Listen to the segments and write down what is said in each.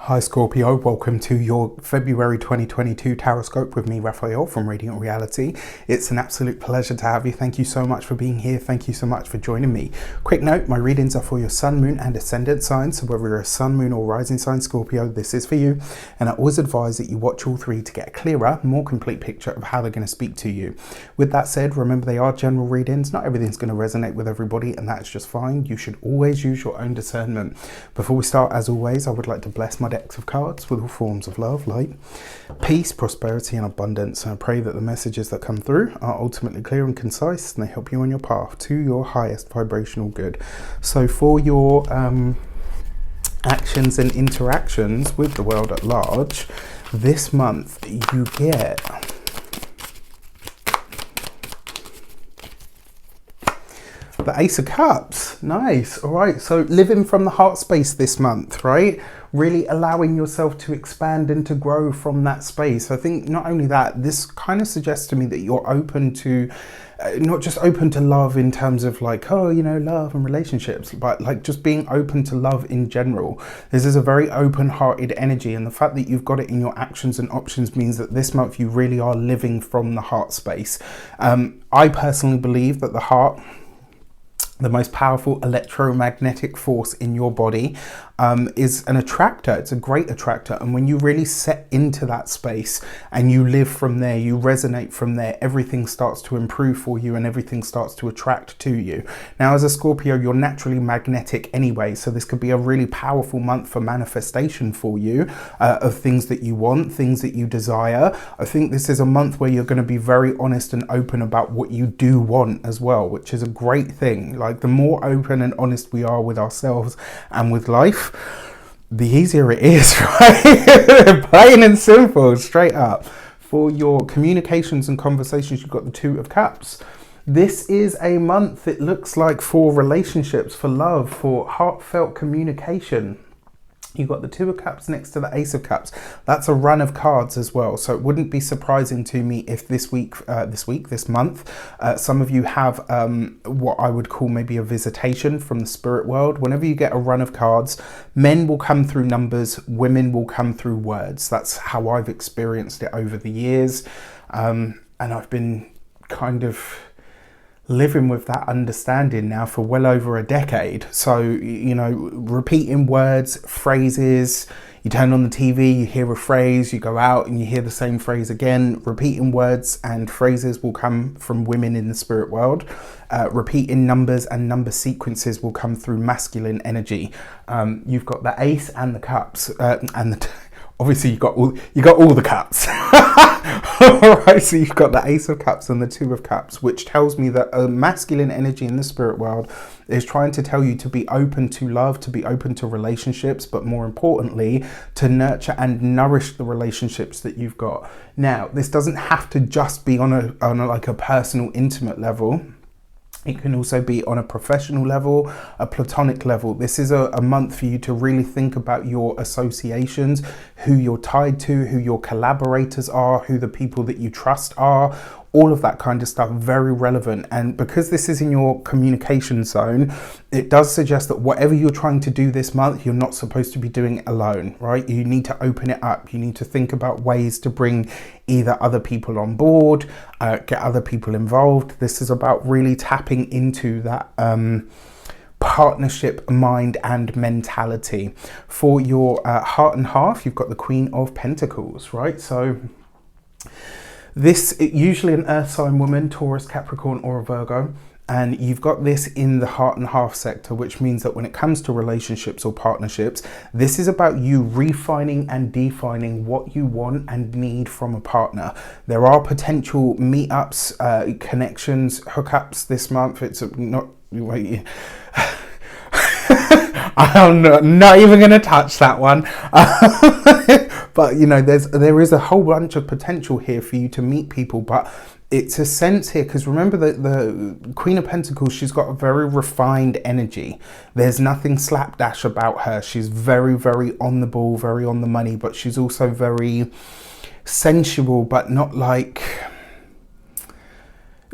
Hi Scorpio, welcome to your February 2022 Tarot Scope with me, Raphael from Reydiant Reality. It's an absolute pleasure to have you. Thank you so much for being here. Thank you so much for joining me. Quick note, my readings are for your Sun, Moon and Ascendant signs. So whether you're a Sun, Moon or Rising sign Scorpio, this is for you. And I always advise that you watch all three to get a clearer, more complete picture of how they're going to speak to you. With that said, remember they are general readings. Not everything's going to resonate with everybody, and that's just fine. You should always use your own discernment. Before we start, as always, I would like to bless my decks of cards with all forms of love, light, peace, prosperity and abundance. And I pray that the messages that come through are ultimately clear and concise, and they help you on your path to your highest vibrational good. So for your actions and interactions with the world at large, this month you get the Ace of Cups. Nice. All right, so living from the heart space this month, right? Really allowing yourself to expand and to grow from that space. I think not only that, this kind of suggests to me that you're open to not just open to love in terms of like, oh, you know, love and relationships, but like just being open to love in general. This is a very open-hearted energy, and the fact that you've got it in your actions and options means that this month you really are living from the heart space. I personally believe that the heart, the most powerful electromagnetic force in your body, is an attractor. It's a great attractor, and when you really set into that space and you live from there, you resonate from there, everything starts to improve for you and everything starts to attract to you. Now, as a Scorpio, you're naturally magnetic anyway, so this could be a really powerful month for manifestation for you, of things that you want, things that you desire. I think this is a month where you're going to be very honest and open about what you do want as well, which is a great thing. Like, the more open and honest we are with ourselves and with life, the easier it is, right? Plain and simple, straight up. For your communications and conversations, you've got the Two of Cups. This is a month, it looks like, for relationships, for love, for heartfelt communication. You've got the Two of Cups next to the Ace of Cups. That's a run of cards as well. So it wouldn't be surprising to me if this month, some of you have what I would call maybe a visitation from the spirit world. Whenever you get a run of cards, men will come through numbers, women will come through words. That's how I've experienced it over the years. And I've been kind of living with that understanding now for well over a decade. So, you know, repeating words, phrases, you turn on the TV, you hear a phrase, you go out and you hear the same phrase again. Repeating words and phrases will come from women in the spirit world. Repeating numbers and number sequences will come through masculine energy. You've got the Ace and the Cups, obviously you got all the cups. All right, so you've got the Ace of Cups and the Two of Cups, which tells me that a masculine energy in the spirit world is trying to tell you to be open to love, to be open to relationships, but more importantly, to nurture and nourish the relationships that you've got. Now, this doesn't have to just be on a like a personal, intimate level. It can also be on a professional level, a platonic level. This is a month for you to really think about your associations, who you're tied to, who your collaborators are, who the people that you trust are. All of that kind of stuff, very relevant. And because this is in your communication zone, it does suggest that whatever you're trying to do this month, you're not supposed to be doing it alone, right? You need to open it up. You need to think about ways to bring either other people on board, get other people involved. This is about really tapping into that partnership mind and mentality. For your heart and half, you've got the Queen of Pentacles, right? So this usually an earth sign woman, Taurus, Capricorn or a Virgo, and you've got this in the heart and half sector, which means that when it comes to relationships or partnerships, this is about you refining and defining what you want and need from a partner. There are potential meetups, connections, hookups this month. It's not... I'm not even going to touch that one. But, you know, there is a whole bunch of potential here for you to meet people, but it's a sense here, because remember that the Queen of Pentacles, she's got a very refined energy. There's nothing slapdash about her. She's very, very on the ball, very on the money, but she's also very sensual, but not like...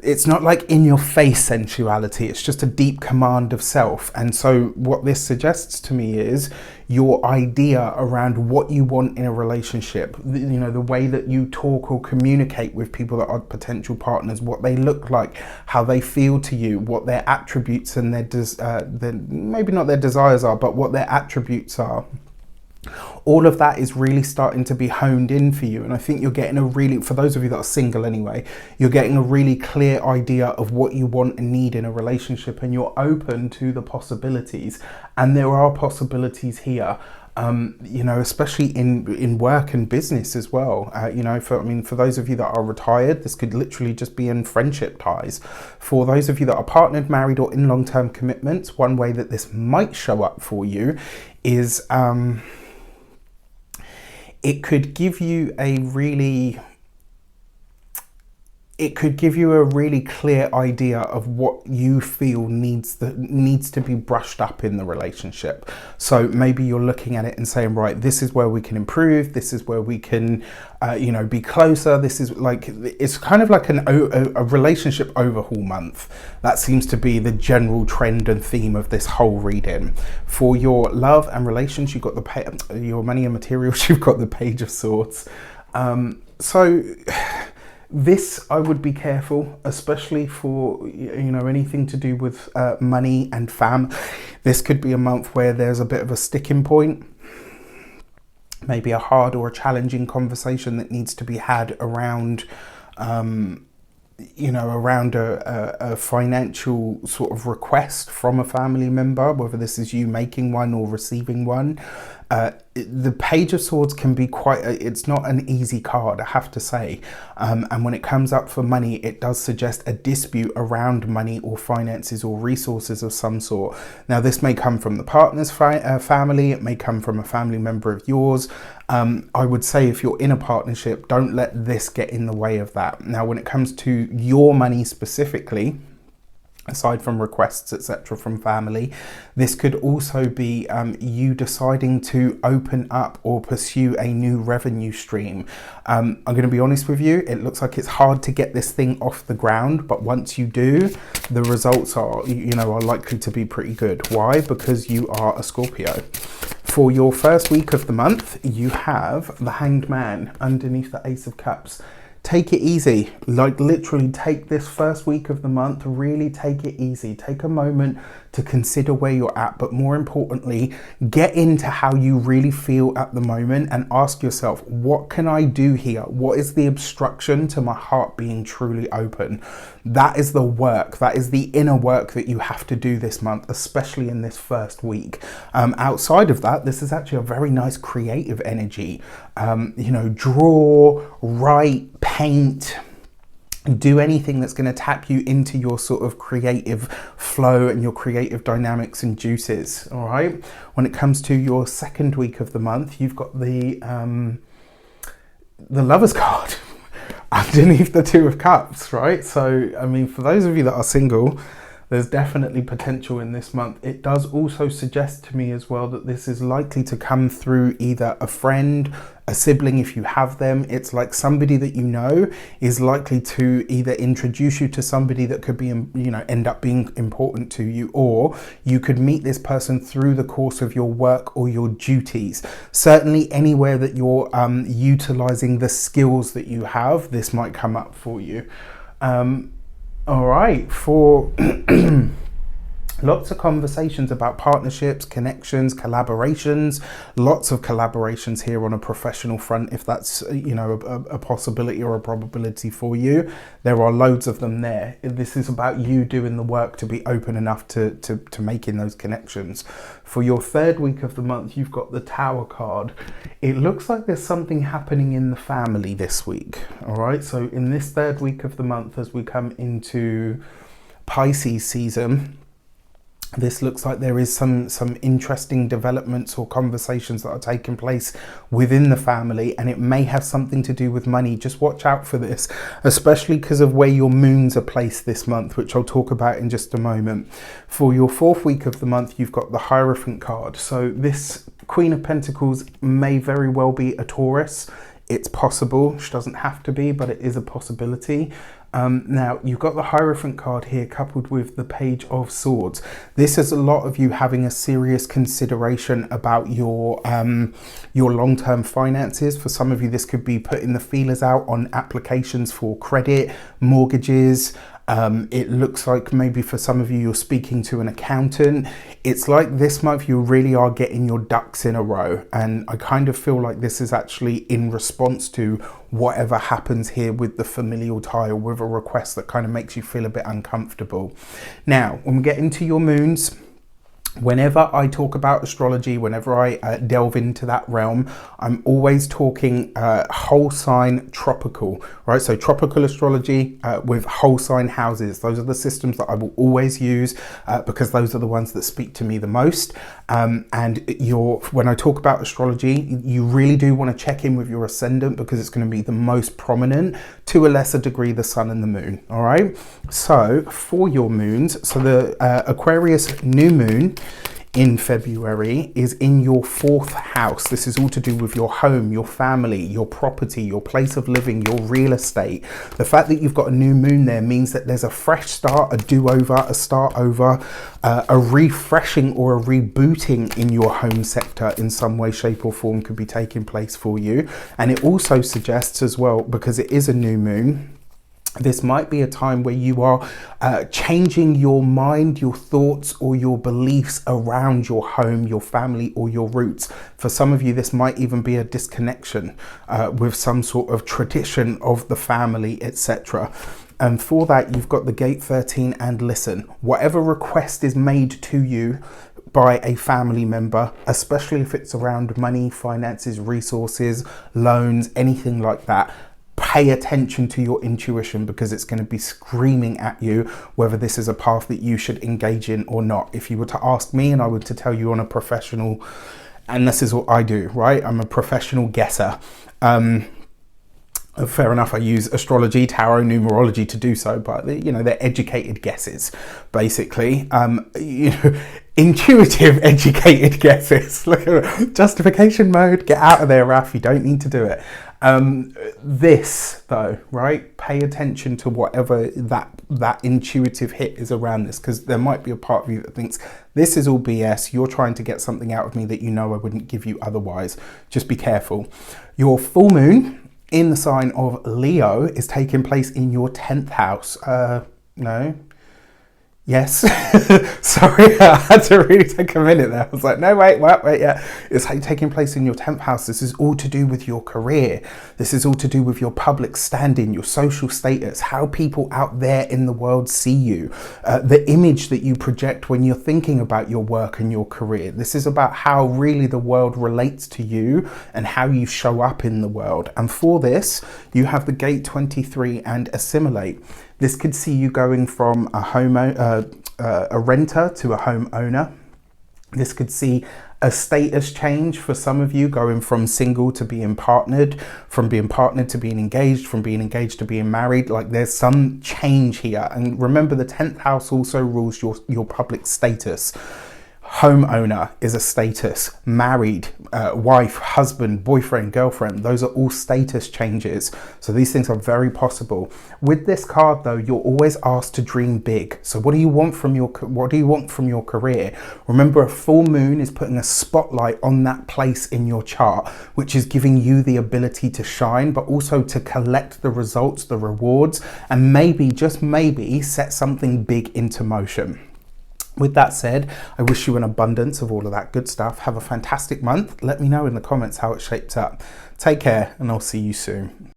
it's not like in your face sensuality, it's just a deep command of self. And so what this suggests to me is your idea around what you want in a relationship, you know, the way that you talk or communicate with people that are potential partners, what they look like, how they feel to you, what their attributes and their maybe not their desires are, but what their attributes are. All of that is really starting to be honed in for you, and I think you're getting a really, for those of you that are single anyway, you're getting a really clear idea of what you want and need in a relationship, and you're open to the possibilities. And there are possibilities here, you know, especially in work and business as well. You know, for those of you that are retired, this could literally just be in friendship ties. For those of you that are partnered, married, or in long-term commitments, one way that this might show up for you is it could give you a really clear idea of what you feel needs to be brushed up in the relationship. So maybe you're looking at it and saying, right, this is where we can improve, this is where we can you know, be closer. This is like, it's kind of like a relationship overhaul month. That seems to be the general trend and theme of this whole reading. For your love and relations, you've got your money and materials, you've got the Page of Swords. So this, I would be careful, especially for, you know, anything to do with money and fam. This could be a month where there's a bit of a sticking point, maybe a hard or a challenging conversation that needs to be had around, you know, around a financial sort of request from a family member, whether this is you making one or receiving one. The Page of Swords can be it's not an easy card, I have to say. And when it comes up for money, it does suggest a dispute around money or finances or resources of some sort. Now, this may come from the partner's family, it may come from a family member of yours. I would say if you're in a partnership, don't let this get in the way of that. Now, when it comes to your money specifically, aside from requests, etc., from family, this could also be you deciding to open up or pursue a new revenue stream. I'm going to be honest with you, it looks like it's hard to get this thing off the ground, but once you do, the results are, you know, are likely to be pretty good. Why? Because you are a Scorpio. For your first week of the month, you have the Hanged Man underneath the Ace of Cups. Take it easy, like literally take this first week of the month, really take it easy. Take a moment to consider where you're at, but more importantly, get into how you really feel at the moment and ask yourself, what can I do here? What is the obstruction to my heart being truly open? That is the work, that is the inner work that you have to do this month, especially in this first week. Outside of that, this is actually a very nice creative energy. You know, draw, write, paint, do anything that's going to tap you into your sort of creative flow and your creative dynamics and juices. All right. When it comes to your second week of the month, you've got the Lover's card underneath the Two of Cups, right? So, I mean, for those of you that are single, there's definitely potential in this month. It does also suggest to me as well that this is likely to come through either a friend, a sibling if you have them. It's like somebody that you know is likely to either introduce you to somebody that could be, you know, end up being important to you, or you could meet this person through the course of your work or your duties. Certainly anywhere that you're utilizing the skills that you have, this might come up for you. All right, for lots of conversations about partnerships, connections, collaborations, lots of collaborations here on a professional front, if that's, you know, a possibility or a probability for you. There are loads of them there. This is about you doing the work to be open enough to making those connections. For your third week of the month, you've got the Tower card. It looks like there's something happening in the family this week. All right, so in this third week of the month, as we come into Pisces season, this looks like there is some interesting developments or conversations that are taking place within the family, and it may have something to do with money. Just watch out for this, especially because of where your moons are placed this month, which I'll talk about in just a moment. For your fourth week of the month, you've got the Hierophant card. So this Queen of Pentacles may very well be a Taurus. It's possible. It doesn't have to be, but it is a possibility. Now, you've got the Hierophant card here coupled with the Page of Swords. This is a lot of you having a serious consideration about your long-term finances. For some of you, this could be putting the feelers out on applications for credit, mortgages. It looks like maybe for some of you, you're speaking to an accountant. It's like this month you really are getting your ducks in a row. And I kind of feel like this is actually in response to whatever happens here with the familial tie, or with a request that kind of makes you feel a bit uncomfortable. Now, when we get into your moons, whenever I talk about astrology, whenever I delve into that realm, I'm always talking whole sign tropical, right? So tropical astrology with whole sign houses. Those are the systems that I will always use because those are the ones that speak to me the most. And when I talk about astrology, you really do want to check in with your ascendant because it's going to be the most prominent, to a lesser degree the sun and the moon. All right, so for your moons, so the Aquarius New Moon in February is in your 4th house. This is all to do with your home, your family, your property, your place of living, your real estate. The fact that you've got a new moon there means that there's a fresh start, a do-over, a start over, a refreshing or a rebooting in your home sector in some way, shape or form could be taking place for you. And it also suggests as well, because it is a new moon, this might be a time where you are changing your mind, your thoughts, or your beliefs around your home, your family, or your roots. For some of you, this might even be a disconnection with some sort of tradition of the family, etc. And for that, you've got the gate 13 and listen. Whatever request is made to you by a family member, especially if it's around money, finances, resources, loans, anything like that, pay attention to your intuition, because it's going to be screaming at you whether this is a path that you should engage in or not. If you were to ask me and I were to tell you on a professional, and this is what I do, right? I'm a professional guesser. Fair enough, I use astrology, tarot, numerology to do so, but they're educated guesses, basically. Intuitive, educated guesses. Justification mode, get out of there, Raf, you don't need to do it. This though, right? Pay attention to whatever that intuitive hit is around this, because there might be a part of you that thinks this is all BS. You're trying to get something out of me that I wouldn't give you otherwise. Just be careful. Your full moon in the sign of Leo is taking place in your 10th house. No. Yes. Sorry, I had to really take a minute there. I was like, no, wait, yeah. It's taking place in your 10th house. This is all to do with your career. This is all to do with your public standing, your social status, how people out there in the world see you, the image that you project when you're thinking about your work and your career. This is about how really the world relates to you and how you show up in the world. And for this, you have the gate 23 and assimilate. This could see you going from a renter to a homeowner. This could see a status change for some of you, going from single to being partnered, from being partnered to being engaged, from being engaged to being married. Like there's some change here. And remember, the 10th house also rules your public status. Homeowner is a status, married, wife, husband, boyfriend, girlfriend, those are all status changes. So these things are very possible. With this card though, you're always asked to dream big. So what do you want from your career? Remember, a full moon is putting a spotlight on that place in your chart, which is giving you the ability to shine, but also to collect the results, the rewards, and maybe, just maybe, set something big into motion. With that said, I wish you an abundance of all of that good stuff. Have a fantastic month. Let me know in the comments how it shapes up. Take care, and I'll see you soon.